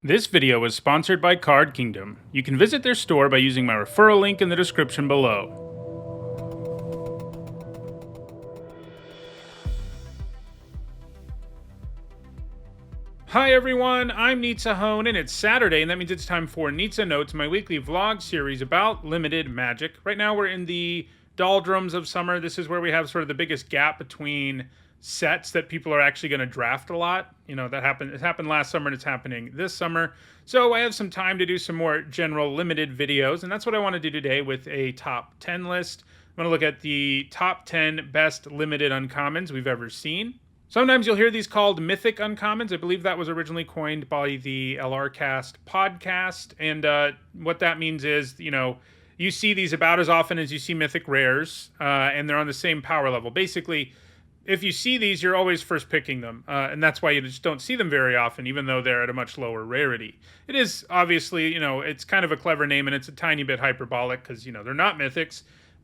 This video is sponsored by Card Kingdom. You can visit their store by using my referral link in the description below. Hi everyone, I'm Nizzanotes, and it's Saturday, and that means it's time for Nizzanotes, my weekly vlog series about limited Magic. Right now we're in the doldrums of summer. This is where we have sort of the biggest gap between sets that people are actually going to draft a lot. You know, it happened last summer and it's happening this summer. So I have some time to do some more general limited videos, and that's what I want to do today with a top 10 list. I'm going to look at the top 10 best limited uncommons we've ever seen. Sometimes you'll hear these called mythic uncommons. I believe that was originally coined by the LRcast podcast. And what that means is, you know, you see these about as often as you see mythic rares, and they're on the same power level. Basically, if you see these, you're always first picking them, and that's why you just don't see them very often, even though they're at a much lower rarity. It is obviously, you know, it's kind of a clever name, and it's a tiny bit hyperbolic because, you know, they're not mythics,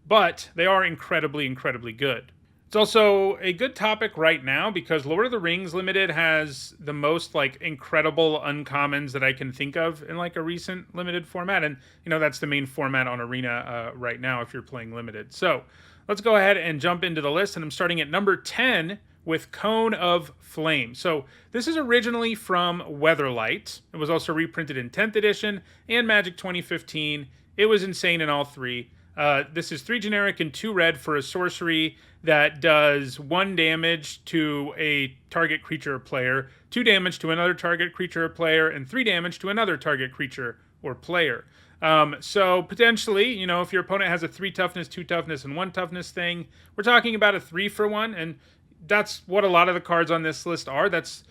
but they are incredibly, incredibly good. It's also a good topic right now because Lord of the Rings Limited has the most like incredible uncommons that I can think of in like a recent limited format, and you know that's the main format on Arena right now if you're playing limited. So let's go ahead and jump into the list, and I'm starting at number 10 with Cone of Flame. So this is originally from Weatherlight. It was also reprinted in 10th edition and Magic 2015. It was insane in all three. This is 3 generic and 2 red for a sorcery that does 1 damage to a target creature or player, 2 damage to another target creature or player, and 3 damage to another target creature or player. So potentially, you know, if your opponent has a 3 toughness, 2 toughness, and 1 toughness thing, we're talking about a 3-for-1, and that's what a lot of the cards on this list are. That's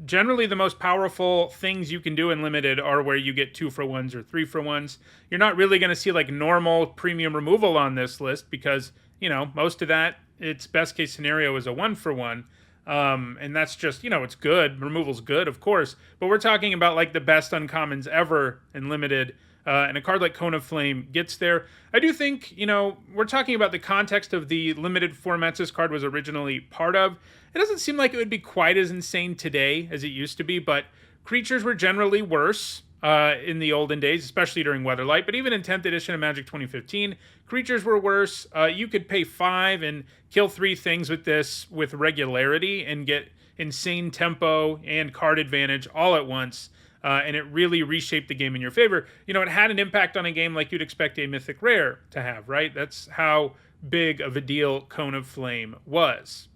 generally the most powerful things you can do in limited are where you get 2-for-1s or 3-for-1s. You're not really going to see like normal premium removal on this list because, you know, most of that, its best case scenario is a 1-for-1. And that's just, you know, it's good. Removal's good, of course. But we're talking about like the best uncommons ever in limited. And a card like Cone of Flame gets there. I do think, you know, we're talking about the context of the limited formats this card was originally part of. It doesn't seem like it would be quite as insane today as it used to be, but creatures were generally worse in the olden days, especially during Weatherlight. But even in 10th edition of Magic 2015, creatures were worse. You could pay 5 and kill 3 things with this with regularity and get insane tempo and card advantage all at once. And it really reshaped the game in your favor. You know, it had an impact on a game like you'd expect a mythic rare to have, right? That's how big of a deal Cone of Flame was.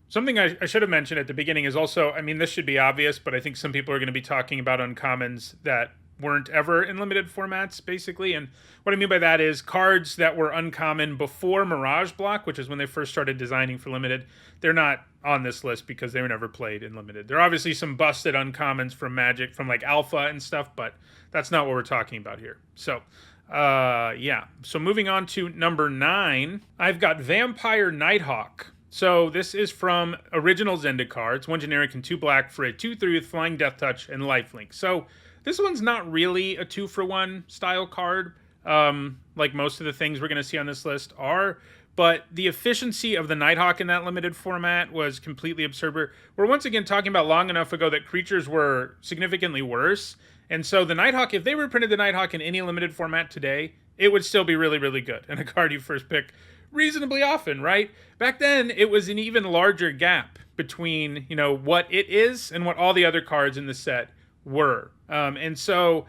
Something I should have mentioned at the beginning is also, I mean, this should be obvious, but I think some people are going to be talking about uncommons that weren't ever in limited formats, basically. And what I mean by that is cards that were uncommon before Mirage Block, which is when they first started designing for limited. They're not on this list because they were never played in limited. There are obviously some busted uncommons from Magic, from like Alpha and stuff, but that's not what we're talking about here. So, yeah. So moving on to number 9, I've got Vampire Nighthawk. So this is from original Zenda cards, 1 generic and 2 black for a 2/3 with Flying Death Touch and Lifelink. So this one's not really a 2-for-1 style card, like most of the things we're going to see on this list are, but the efficiency of the Nighthawk in that limited format was completely absurd. We're once again talking about long enough ago that creatures were significantly worse, and so the Nighthawk, if they reprinted the Nighthawk in any limited format today, it would still be really, really good, and a card you first pick reasonably often, right? Back then, it was an even larger gap between, you know, what it is and what all the other cards in the set were. And so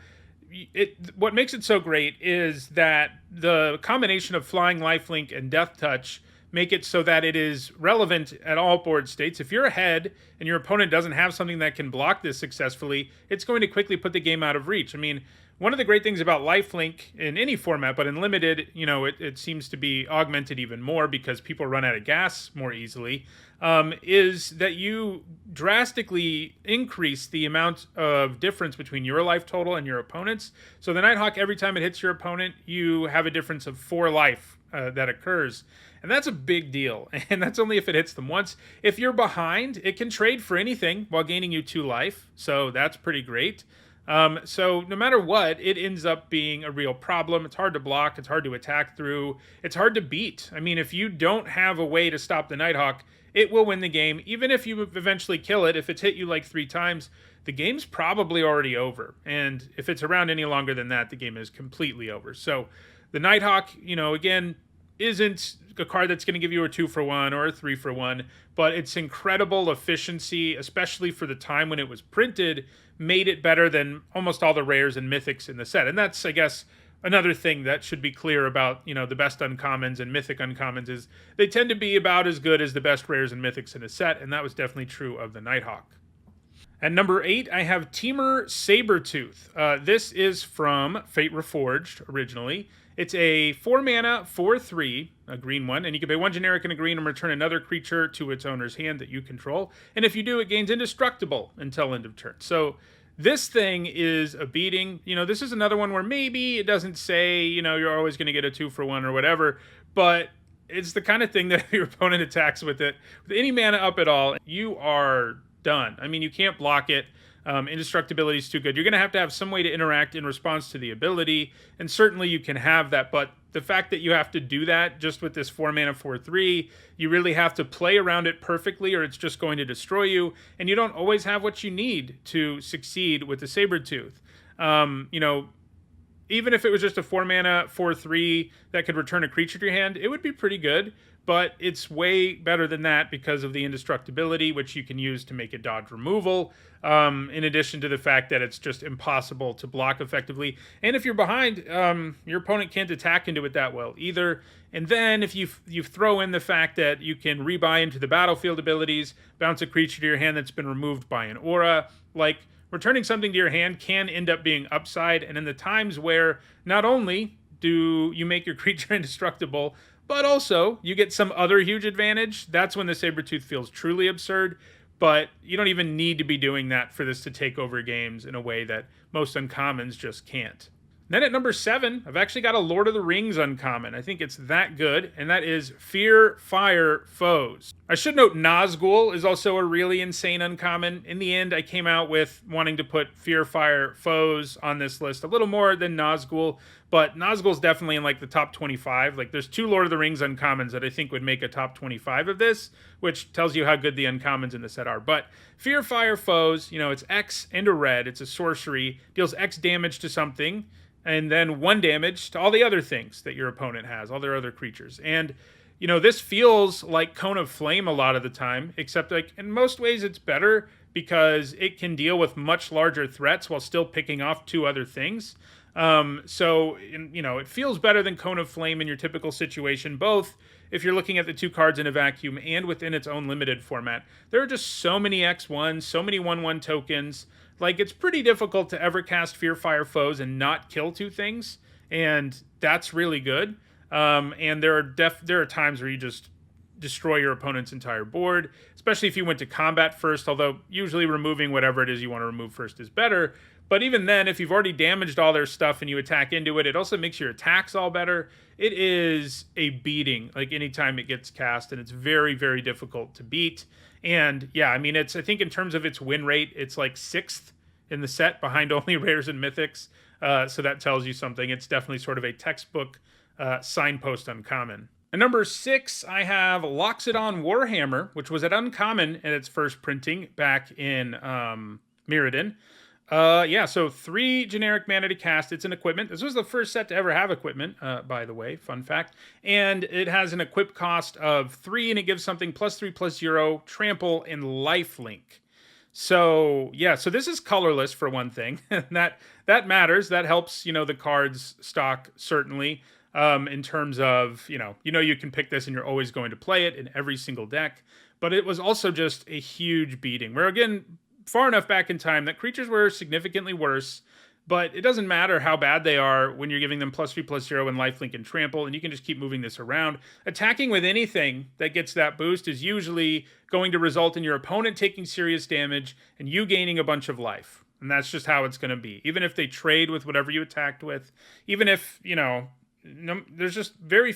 what makes it so great is that the combination of Flying, Lifelink, and Death Touch make it so that it is relevant at all board states. If you're ahead and your opponent doesn't have something that can block this successfully, it's going to quickly put the game out of reach. I mean, one of the great things about Lifelink in any format, but in limited, you know, it seems to be augmented even more because people run out of gas more easily, is that you drastically increase the amount of difference between your life total and your opponent's. So the Nighthawk, every time it hits your opponent, you have a difference of 4 life that occurs. And that's a big deal. And that's only if it hits them once. If you're behind, it can trade for anything while gaining you 2 life. So that's pretty great. So no matter what, it ends up being a real problem. It's hard to block. It's hard to attack through. It's hard to beat. I mean, if you don't have a way to stop the Nighthawk, it will win the game. Even if you eventually kill it, if it's hit you like 3 times, the game's probably already over. And if it's around any longer than that, the game is completely over. So the Nighthawk, again, isn't a card that's going to give you a 2-for-1 or a 3-for-1, but its incredible efficiency, especially for the time when it was printed, made it better than almost all the rares and mythics in the set. And that's, I guess, another thing that should be clear about, the best uncommons and mythic uncommons is they tend to be about as good as the best rares and mythics in a set, and that was definitely true of the Nighthawk. At number 8, I have Temur Sabretooth. This is from Fate Reforged, originally. It's a 4-mana, 4/3, a green one, and you can pay 1 generic and a green and return another creature to its owner's hand that you control. And if you do, it gains indestructible until end of turn. So this thing is a beating. This is another one where maybe it doesn't say, you're always going to get a 2-for-1 or whatever, but it's the kind of thing that if your opponent attacks with it, with any mana up at all, you are done. I mean, you can't block it. Indestructibility is too good. You're going to have some way to interact in response to the ability, and certainly you can have that, but the fact that you have to do that just with this 4-mana 4/3, you really have to play around it perfectly or it's just going to destroy you, and you don't always have what you need to succeed with the Sabretooth. Even if it was just a 4-mana 4/3 that could return a creature to your hand, it would be pretty good, but it's way better than that because of the indestructibility, which you can use to make it dodge removal, in addition to the fact that it's just impossible to block effectively. And if you're behind, your opponent can't attack into it that well either. And then if you throw in the fact that you can rebuy into the battlefield abilities, bounce a creature to your hand that's been removed by an aura, returning something to your hand can end up being upside. And in the times where not only do you make your creature indestructible, but also you get some other huge advantage, that's when the Sabretooth feels truly absurd. But you don't even need to be doing that for this to take over games in a way that most uncommons just can't. Then at number 7, I've actually got a Lord of the Rings uncommon. I think it's that good, and that is Fear Fire Foes. I should note Nazgul is also a really insane uncommon. In the end, I came out with wanting to put Fear Fire Foes on this list a little more than Nazgul, but Nazgul's definitely in the top 25. There's 2 Lord of the Rings uncommons that I think would make a top 25 of this, which tells you how good the uncommons in the set are. But Fear Fire Foes, it's X and a red. It's a sorcery, deals X damage to something, and then 1 damage to all the other things that your opponent has, all their other creatures. And, this feels like Cone of Flame a lot of the time, except in most ways it's better because it can deal with much larger threats while still picking off 2 other things. It feels better than Cone of Flame in your typical situation, both if you're looking at the 2 cards in a vacuum and within its own limited format. There are just so many X1s, so many 1/1 tokens. It's pretty difficult to ever cast Fear Fire Foes and not kill 2 things, and that's really good. And there are times where you just destroy your opponent's entire board, especially if you went to combat first, although usually removing whatever it is you want to remove first is better. But even then, if you've already damaged all their stuff and you attack into it, it also makes your attacks all better. It is a beating, anytime it gets cast, and it's very, very difficult to beat. And yeah, I mean, I think in terms of its win rate, it's 6th in the set behind only rares and mythics. So that tells you something. It's definitely sort of a textbook signpost uncommon. At number 6, I have Loxodon Warhammer, which was at uncommon in its first printing back in Mirrodin. So 3 generic mana to cast. It's an equipment. This was the first set to ever have equipment, by the way, fun fact. And it has an equip cost of 3, and it gives something +3/+0, trample, and lifelink. So yeah, so this is colorless for one thing. that matters. That helps, the card's stock certainly. In terms of, you can pick this and you're always going to play it in every single deck. But it was also just a huge beating. Where again, far enough back in time that creatures were significantly worse, but it doesn't matter how bad they are when you're giving them +3/+0 and lifelink and trample, and you can just keep moving this around. Attacking with anything that gets that boost is usually going to result in your opponent taking serious damage and you gaining a bunch of life. And that's just how it's going to be. Even if they trade with whatever you attacked with, even if, there's just very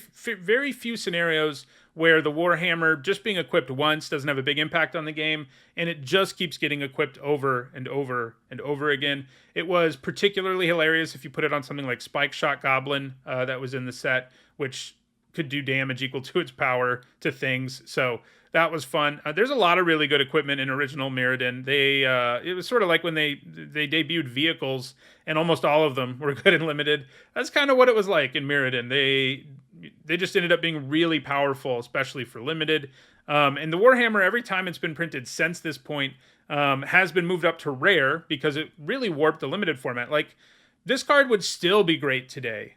few scenarios where the Warhammer just being equipped once doesn't have a big impact on the game, and it just keeps getting equipped over and over and over again. It was particularly hilarious if you put it on something like Spike Shot Goblin that was in the set, which could do damage equal to its power to things. So that was fun. There's a lot of really good equipment in original Mirrodin. It was sort of like when they debuted vehicles, and almost all of them were good and limited. That's kind of what it was like in Mirrodin. They just ended up being really powerful, especially for limited. And the Warhammer, every time it's been printed since this point, has been moved up to rare because it really warped the limited format. Like, this card would still be great today.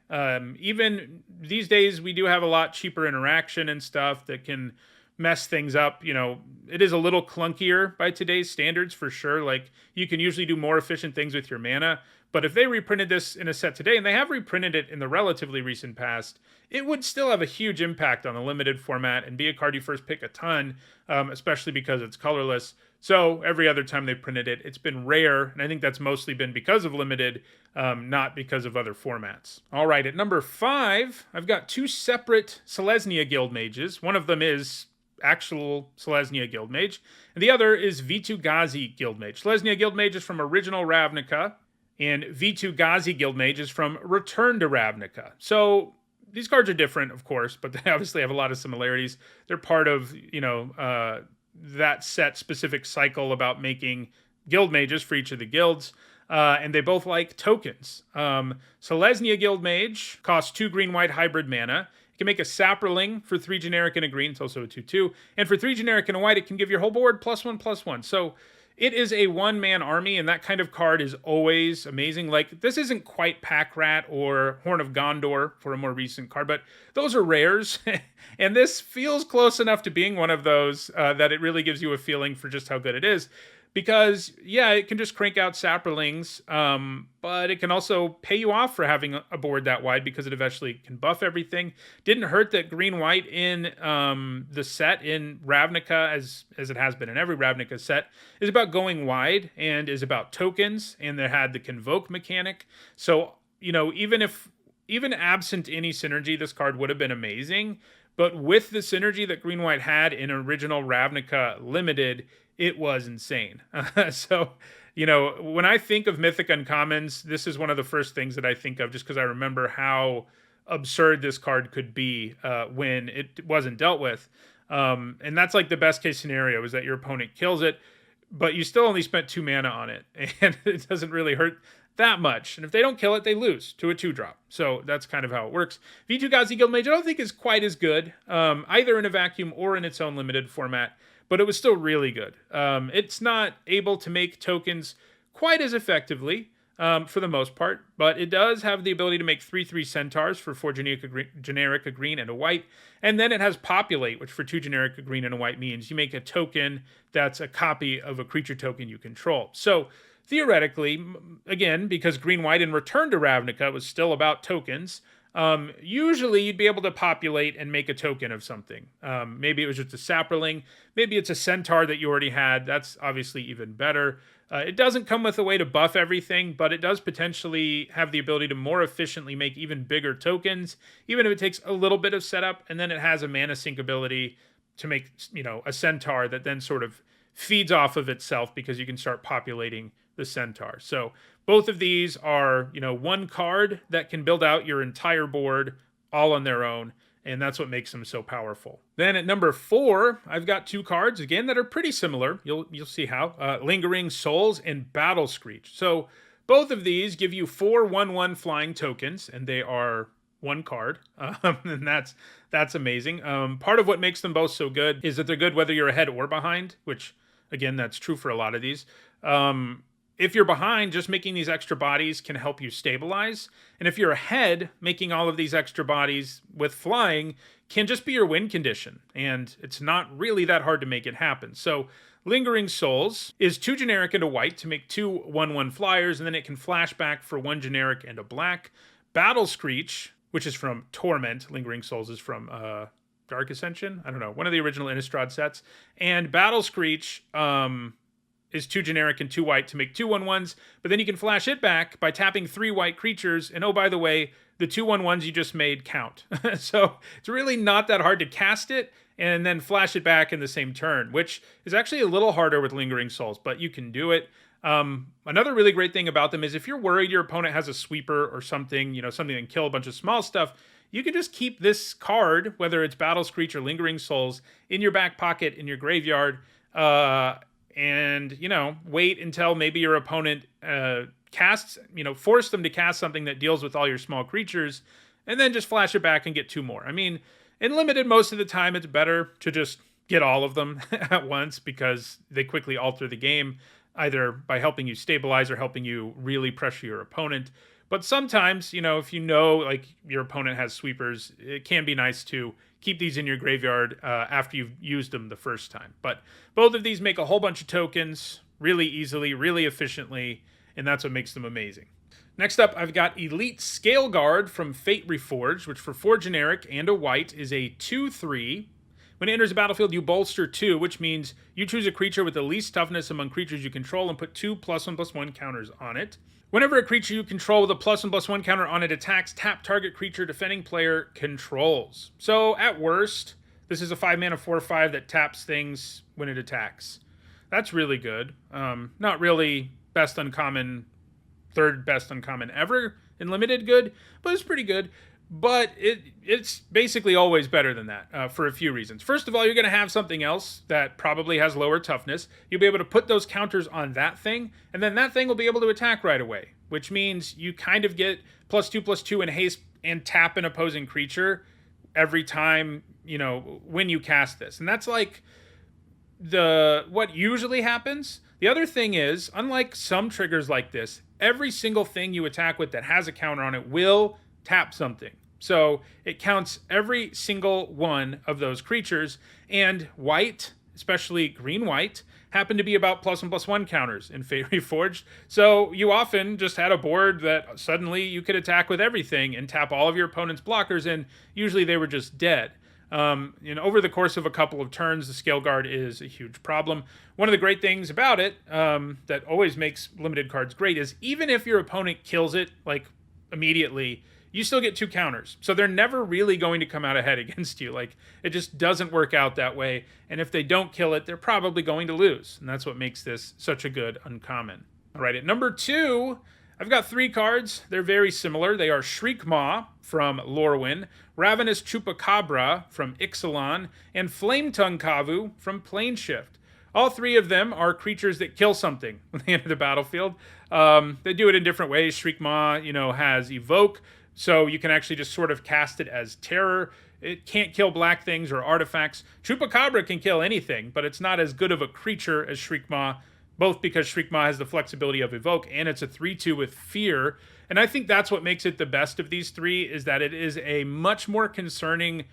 Even these days, we do have a lot cheaper interaction and stuff that can mess things up. It is a little clunkier by today's standards for sure. Like, you can usually do more efficient things with your mana. But if they reprinted this in a set today, and they have reprinted it in the relatively recent past, it would still have a huge impact on the limited format and be a card you first pick a ton, especially because it's colorless. So every other time they've printed it, it's been rare, and I think that's mostly been because of limited, not because of other formats. All right, at number 5, I've got 2 separate Celeznia Guild Mages. One of them is actual Celeznia Guild Mage, and the other is V2 Ghazi Guild Mage. Celeznia Guild Mage is from original Ravnica, and V2 Ghazi Guild Mage is from Return to Ravnica. So these cards are different, of course, but they obviously have a lot of similarities. They're part of, that set specific cycle about making guild mages for each of the guilds. And they both like tokens. Celeznia Guild Mage costs 2 green-white hybrid mana. It can make a Saproling for 3 generic and a green. It's also a 2/2. And for 3 generic and a white, it can give your whole board +1/+1. So it is a one-man army, and that kind of card is always amazing. Like, this isn't quite Pack Rat or Horn of Gondor for a more recent card, but those are rares. And this feels close enough to being one of those that it really gives you a feeling for just how good it is. Because, yeah, it can just crank out Saprolings, but it can also pay you off for having a board that wide because it eventually can buff everything. Didn't hurt that green-white in the set in Ravnica, as it has been in every Ravnica set, is about going wide and is about tokens, and they had the Convoke mechanic. So, even absent any synergy, this card would have been amazing. But with the synergy that green-white had in original Ravnica Limited, it was insane. So, when I think of Mythic Uncommons, this is one of the first things that I think of just because I remember how absurd this card could be when it wasn't dealt with. And that's like the best case scenario, is that your opponent kills it, but you still only spent 2 mana on it, and it doesn't really hurt that much. And if they don't kill it, they lose to a 2-drop. So that's kind of how it works. V2 Ghazi Guild Mage I don't think is quite as good, either in a vacuum or in its own limited format, but it was still really good. It's not able to make tokens quite as effectively for the most part, but it does have the ability to make 3/3 centaurs for 4 generic, a green, and a white. And then it has Populate, which for 2 generic, a green, and a white means you make a token that's a copy of a creature token you control. So theoretically, again, because green-white in Return to Ravnica was still about tokens, usually you'd be able to populate and make a token of something. Maybe it was just a Saproling. Maybe it's a Centaur that you already had. That's obviously even better. It doesn't come with a way to buff everything, but it does potentially have the ability to more efficiently make even bigger tokens, even if it takes a little bit of setup. And then it has a mana sink ability to make, a Centaur that then sort of feeds off of itself because you can start populating the Centaur. So both of these are, one card that can build out your entire board all on their own, and that's what makes them so powerful. Then at number 4, I've got 2 cards, again, that are pretty similar. You'll see how. Lingering Souls and Battle Screech. So both of these give you 4 1/1 flying tokens, and they are 1 card, and that's amazing. Part of what makes them both so good is that they're good whether you're ahead or behind, which, again, that's true for a lot of these. If you're behind, just making these extra bodies can help you stabilize. And if you're ahead, making all of these extra bodies with flying can just be your win condition. And it's not really that hard to make it happen. So Lingering Souls is 2 generic and a white to make 2 1/1 flyers, and then it can flash back for 1 generic and a black. Battle Screech, which is from Torment. Lingering Souls is from Dark Ascension. I don't know. One of the original Innistrad sets. And Battle Screech is 2 generic and 2 white to make 2 1/1s, but then you can flash it back by tapping 3 white creatures, and oh, by the way, the 2 1/1s you just made count. So it's really not that hard to cast it and then flash it back in the same turn, which is actually a little harder with Lingering Souls, but you can do it. Another really great thing about them is if you're worried your opponent has a sweeper or something, something that can kill a bunch of small stuff, you can just keep this card, whether it's Battle Screech or Lingering Souls, in your back pocket, in your graveyard, and, you know, wait until maybe your opponent casts, you know, force them to cast something that deals with all your small creatures, and then just flash it back and get 2 more. I mean, in Limited, most of the time, it's better to just get all of them at once because they quickly alter the game, either by helping you stabilize or helping you really pressure your opponent. But sometimes, you know, if you know, like, your opponent has sweepers, it can be nice to keep these in your graveyard after you've used them the first time. But both of these make a whole bunch of tokens really easily, really efficiently, and that's what makes them amazing. Next up, I've got Elite Scale Guard from Fate Reforged, which for 4 generic and a white is a 2/3. When it enters the battlefield, you bolster 2, which means you choose a creature with the least toughness among creatures you control and put 2 +1/+1 counters on it. Whenever a creature you control with a +1/+1 counter on it attacks, tap target creature defending player controls. So at worst, this is a 5-mana 4/5 that taps things when it attacks. That's really good. Not really best uncommon, 3rd best uncommon ever in Limited good, but it's pretty good. But it's basically always better than that for a few reasons. First of all, you're going to have something else that probably has lower toughness. You'll be able to put those counters on that thing, and then that thing will be able to attack right away, which means you kind of get +2/+2 in haste and tap an opposing creature every time, you know, when you cast this. And that's like what usually happens. The other thing is, unlike some triggers like this, every single thing you attack with that has a counter on it will tap something. So it counts every single one of those creatures, and white, especially green-white, happen to be about +1/+1 counters in Fate Reforged. So you often just had a board that suddenly you could attack with everything and tap all of your opponent's blockers, and usually they were just dead. Over the course of a couple of turns, the Scale Guard is a huge problem. One of the great things about it that always makes Limited cards great is even if your opponent kills it, like, immediately, you still get 2 counters. So they're never really going to come out ahead against you. Like, it just doesn't work out that way. And if they don't kill it, they're probably going to lose. And that's what makes this such a good uncommon. All right, at number 2, I've got 3 cards. They're very similar. They are Shriekmaw from Lorwyn, Ravenous Chupacabra from Ixalan, and Flametongue Kavu from Planeshift. All 3 of them are creatures that kill something when they enter the battlefield. They do it in different ways. Shriekmaw, you know, has Evoke, so you can actually just sort of cast it as terror. It can't kill black things or artifacts. Chupacabra can kill anything, but it's not as good of a creature as Shriekmaw, both because Shriekmaw has the flexibility of Evoke and it's a 3/2 with Fear. And I think that's what makes it the best of these 3, is that it is a much more concerning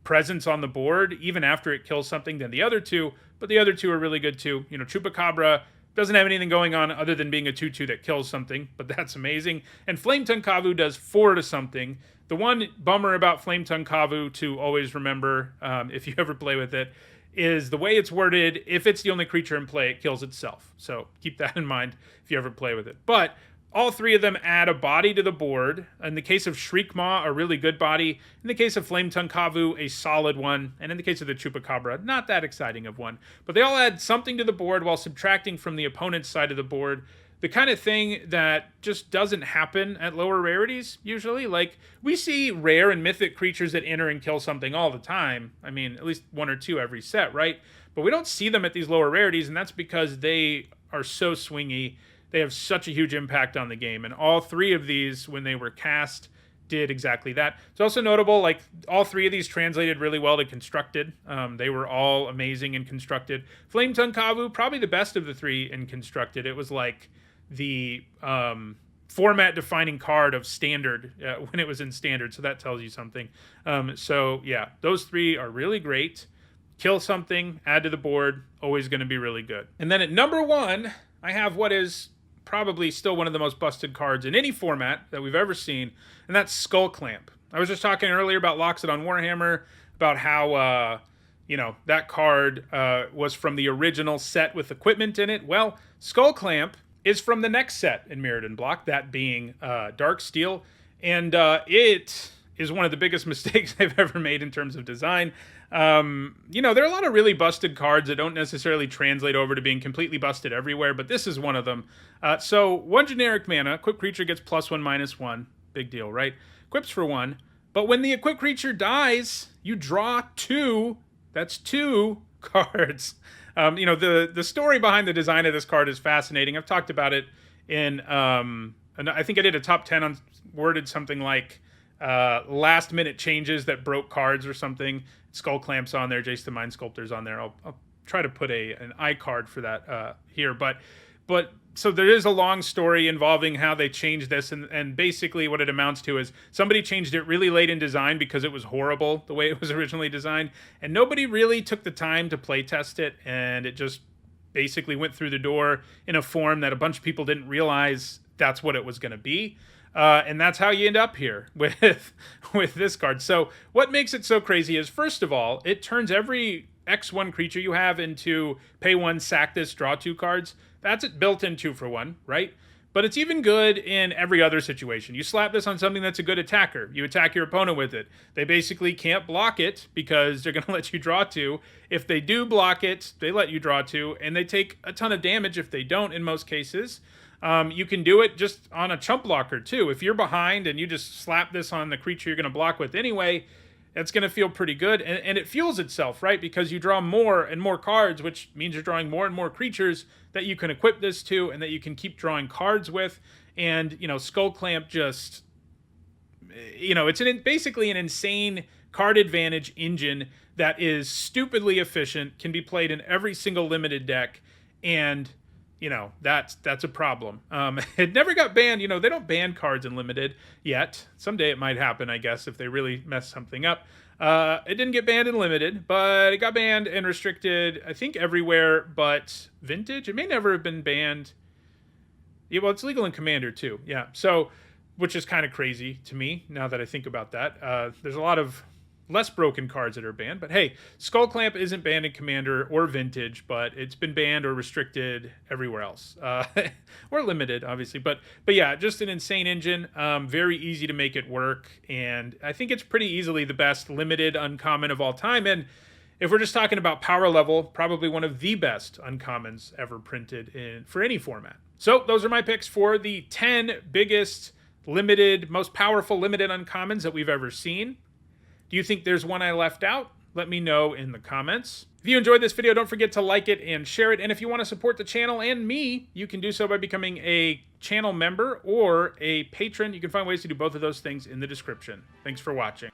presence on the board, even after it kills something, than the other 2. But the other 2 are really good too. You know, Chupacabra doesn't have anything going on other than being a 2/2 that kills something, but that's amazing. And Flametongue Kavu does 4 to something. The one bummer about Flametongue Kavu to always remember, if you ever play with it, is the way it's worded. If it's the only creature in play, it kills itself. So keep that in mind if you ever play with it. But all 3 of them add a body to the board. In the case of Shriekmaw, a really good body. In the case of Flametongue Kavu, a solid one. And in the case of the Chupacabra, not that exciting of one. But they all add something to the board while subtracting from the opponent's side of the board. The kind of thing that just doesn't happen at lower rarities, usually. Like, we see rare and mythic creatures that enter and kill something all the time. I mean, at least 1 or 2 every set, right? But we don't see them at these lower rarities, and that's because they are so swingy. They have such a huge impact on the game, and all 3 of these, when they were cast, did exactly that. It's also notable, like, all 3 of these translated really well to Constructed. They were all amazing in Constructed. Flametongue Kavu, probably the best of the 3 in Constructed. It was like the format-defining card of Standard when it was in Standard, so that tells you something. So, yeah, those 3 are really great. Kill something, add to the board, always going to be really good. And then at number 1, I have what is probably still one of the most busted cards in any format that we've ever seen, and that's Skull Clamp. I was just talking earlier about Loxodon on Warhammer, about how, that card was from the original set with equipment in it. Well, Skull Clamp is from the next set in Mirrodin Block, that being Dark Steel, and it is one of the biggest mistakes they've ever made in terms of design. There are a lot of really busted cards that don't necessarily translate over to being completely busted everywhere, but this is one of them. So 1 generic mana, equip creature gets +1/-1. Big deal, right? Equips for 1. But when the equipped creature dies, you draw 2. That's 2 cards. You know, the story behind the design of this card is fascinating. I've talked about it in, and I think I did a top 10 on, worded something like last minute changes that broke cards or something. Skull Clamp's on there, Jace the Mind Sculptor's on there. I'll try to put an iCard for that here. But so there is a long story involving how they changed this, and basically what it amounts to is somebody changed it really late in design because it was horrible the way it was originally designed, and nobody really took the time to play test it, and it just basically went through the door in a form that a bunch of people didn't realize that's what it was going to be. And that's how you end up here with this card. So what makes it so crazy is, first of all, it turns every X1 creature you have into pay 1, sack this, draw 2 cards. That's it built in 2 for 1, right? But it's even good in every other situation. You slap this on something that's a good attacker. You attack your opponent with it. They basically can't block it because they're going to let you draw 2. If they do block it, they let you draw 2, and they take a ton of damage if they don't in most cases. You can do it just on a chump blocker too. If you're behind and you just slap this on the creature you're going to block with anyway, it's going to feel pretty good. And it fuels itself, right? Because you draw more and more cards, which means you're drawing more and more creatures that you can equip this to and that you can keep drawing cards with. And, you know, Skull Clamp just, you know, it's basically an insane card advantage engine that is stupidly efficient, can be played in every single limited deck, and you know, that's a problem. It never got banned. You know, they don't ban cards in limited yet. Someday it might happen, I guess, if they really mess something up. It didn't get banned in limited, but it got banned and restricted, I think, everywhere but vintage. It may never have been banned. Yeah, well, it's legal in Commander too. Yeah, so, which is kind of crazy to me now that I think about that. There's a lot of less broken cards that are banned, but hey, Skull Clamp isn't banned in Commander or Vintage, but it's been banned or restricted everywhere else, or limited, obviously. But yeah, just an insane engine, very easy to make it work, and I think it's pretty easily the best limited uncommon of all time. And if we're just talking about power level, probably one of the best uncommons ever printed for any format. So those are my picks for the 10 biggest limited, most powerful limited uncommons that we've ever seen. Do you think there's one I left out? Let me know in the comments. If you enjoyed this video, don't forget to like it and share it. And if you want to support the channel and me, you can do so by becoming a channel member or a patron. You can find ways to do both of those things in the description. Thanks for watching.